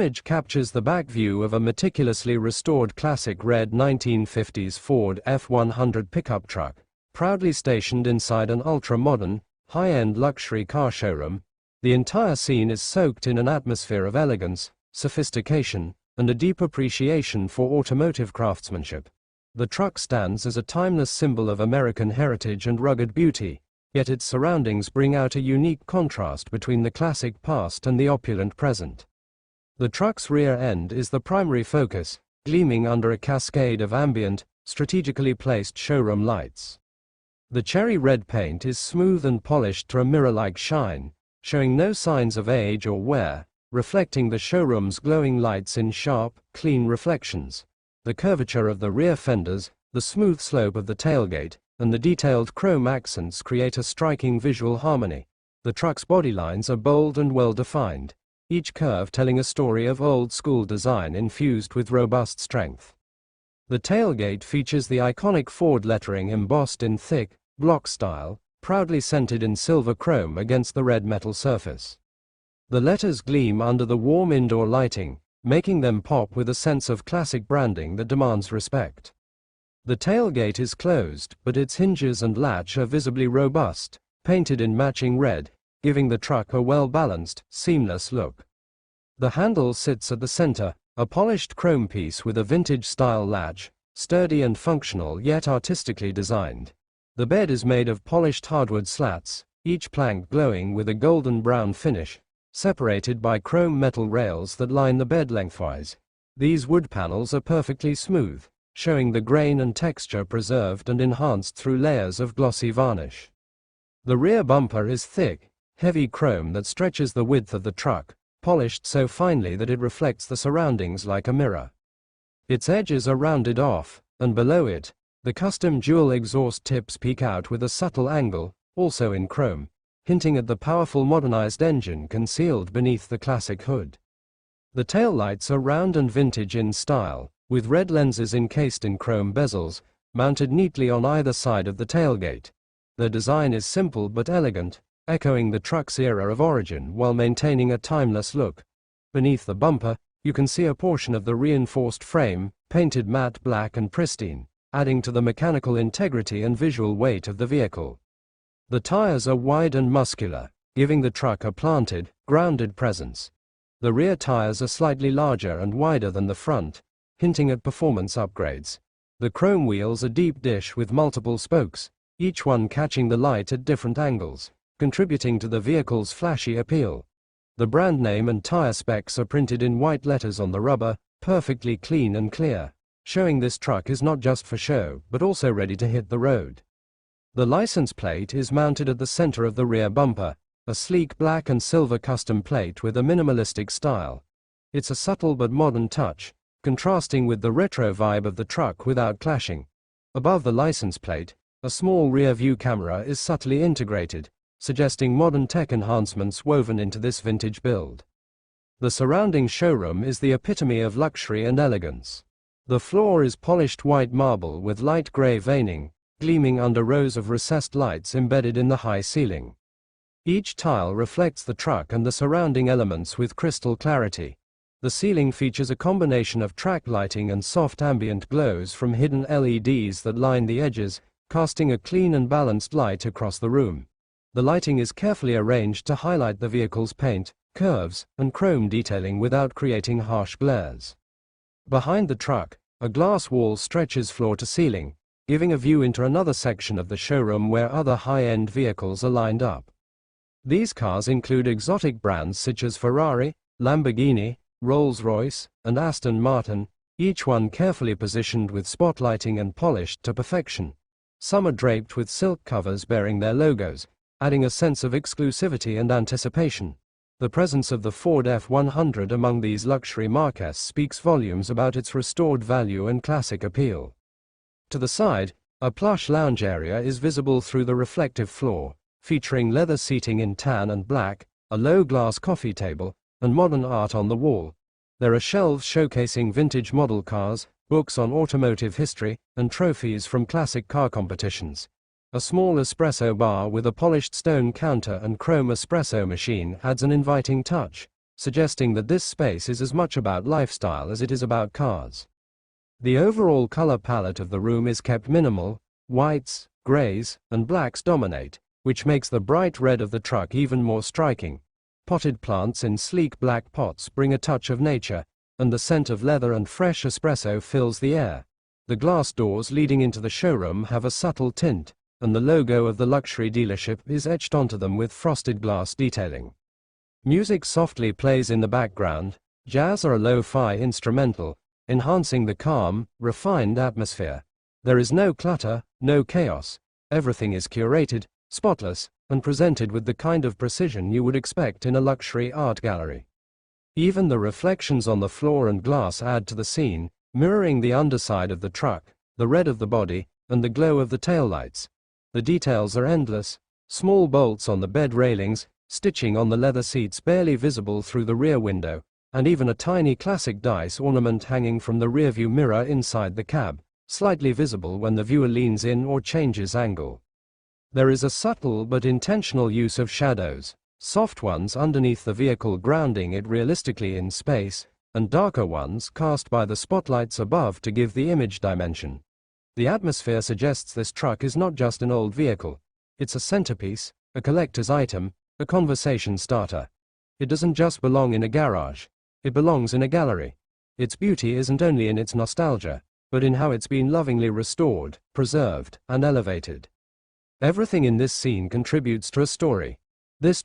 image captures the back view of a meticulously restored classic red 1950s Ford F-100 pickup truck, proudly stationed inside an ultra-modern, high-end luxury car showroom. The entire scene is soaked in an atmosphere of elegance, sophistication, and a deep appreciation for automotive craftsmanship. The truck stands as a timeless symbol of American heritage and rugged beauty, yet its surroundings bring out a unique contrast between the classic past and the opulent present. The truck's rear end is the primary focus, gleaming under a cascade of ambient, strategically placed showroom lights. The cherry red paint is smooth and polished to a mirror-like shine, showing no signs of age or wear, reflecting the showroom's glowing lights in sharp, clean reflections. The curvature of the rear fenders, the smooth slope of the tailgate, and the detailed chrome accents create a striking visual harmony. The truck's body lines are bold and well-defined, each curve telling a story of old-school design infused with robust strength. The tailgate features the iconic Ford lettering embossed in thick, block style, proudly scented in silver chrome against the red metal surface. The letters gleam under the warm indoor lighting, making them pop with a sense of classic branding that demands respect. The tailgate is closed, but its hinges and latch are visibly robust, painted in matching red, giving the truck a well-balanced, seamless look. The handle sits at the center, a polished chrome piece with a vintage-style latch, sturdy and functional yet artistically designed. The bed is made of polished hardwood slats, each plank glowing with a golden brown finish, separated by chrome metal rails that line the bed lengthwise. These wood panels are perfectly smooth, showing the grain and texture preserved and enhanced through layers of glossy varnish. The rear bumper is thick, heavy chrome that stretches the width of the truck, polished so finely that it reflects the surroundings like a mirror. Its edges are rounded off, and below it, the custom dual exhaust tips peek out with a subtle angle, also in chrome, hinting at the powerful modernized engine concealed beneath the classic hood. The taillights are round and vintage in style, with red lenses encased in chrome bezels, mounted neatly on either side of the tailgate. The design is simple but elegant, echoing the truck's era of origin while maintaining a timeless look. Beneath the bumper, you can see a portion of the reinforced frame, painted matte black and pristine, adding to the mechanical integrity and visual weight of the vehicle. The tires are wide and muscular, giving the truck a planted, grounded presence. The rear tires are slightly larger and wider than the front, hinting at performance upgrades. The chrome wheels are deep dish with multiple spokes, each one catching the light at different angles, contributing to the vehicle's flashy appeal. The brand name and tire specs are printed in white letters on the rubber, perfectly clean and clear, showing this truck is not just for show, but also ready to hit the road. The license plate is mounted at the center of the rear bumper, a sleek black and silver custom plate with a minimalistic style. It's a subtle but modern touch, contrasting with the retro vibe of the truck without clashing. Above the license plate, a small rear-view camera is subtly integrated, suggesting modern tech enhancements woven into this vintage build. The surrounding showroom is the epitome of luxury and elegance. The floor is polished white marble with light gray veining, gleaming under rows of recessed lights embedded in the high ceiling. Each tile reflects the truck and the surrounding elements with crystal clarity. The ceiling features a combination of track lighting and soft ambient glows from hidden LEDs that line the edges, casting a clean and balanced light across the room. The lighting is carefully arranged to highlight the vehicle's paint, curves, and chrome detailing without creating harsh glares. Behind the truck, a glass wall stretches floor to ceiling, giving a view into another section of the showroom where other high-end vehicles are lined up. These cars include exotic brands such as Ferrari, Lamborghini, Rolls-Royce, and Aston Martin, each one carefully positioned with spotlighting and polished to perfection. Some are draped with silk covers bearing their logos, adding a sense of exclusivity and anticipation. The presence of the Ford F-100 among these luxury marques speaks volumes about its restored value and classic appeal. To the side, a plush lounge area is visible through the reflective floor, featuring leather seating in tan and black, a low-glass coffee table, and modern art on the wall. There are shelves showcasing vintage model cars, books on automotive history, and trophies from classic car competitions. A small espresso bar with a polished stone counter and chrome espresso machine adds an inviting touch, suggesting that this space is as much about lifestyle as it is about cars. The overall color palette of the room is kept minimal. Whites, grays, and blacks dominate, which makes the bright red of the truck even more striking. Potted plants in sleek black pots bring a touch of nature, and the scent of leather and fresh espresso fills the air. The glass doors leading into the showroom have a subtle tint, and the logo of the luxury dealership is etched onto them with frosted glass detailing. Music softly plays in the background, jazz or a lo-fi instrumental, enhancing the calm, refined atmosphere. There is no clutter, no chaos. Everything is curated, spotless, and presented with the kind of precision you would expect in a luxury art gallery. Even the reflections on the floor and glass add to the scene, mirroring the underside of the truck, the red of the body, and the glow of the taillights. The details are endless: small bolts on the bed railings, stitching on the leather seats barely visible through the rear window, and even a tiny classic dice ornament hanging from the rearview mirror inside the cab, slightly visible when the viewer leans in or changes angle. There is a subtle but intentional use of shadows, soft ones underneath the vehicle grounding it realistically in space, and darker ones cast by the spotlights above to give the image dimension. The atmosphere suggests this truck is not just an old vehicle. It's a centerpiece, a collector's item, a conversation starter. It doesn't just belong in a garage. It belongs in a gallery. Its beauty isn't only in its nostalgia, but in how it's been lovingly restored, preserved, and elevated. Everything in this scene contributes to a story. This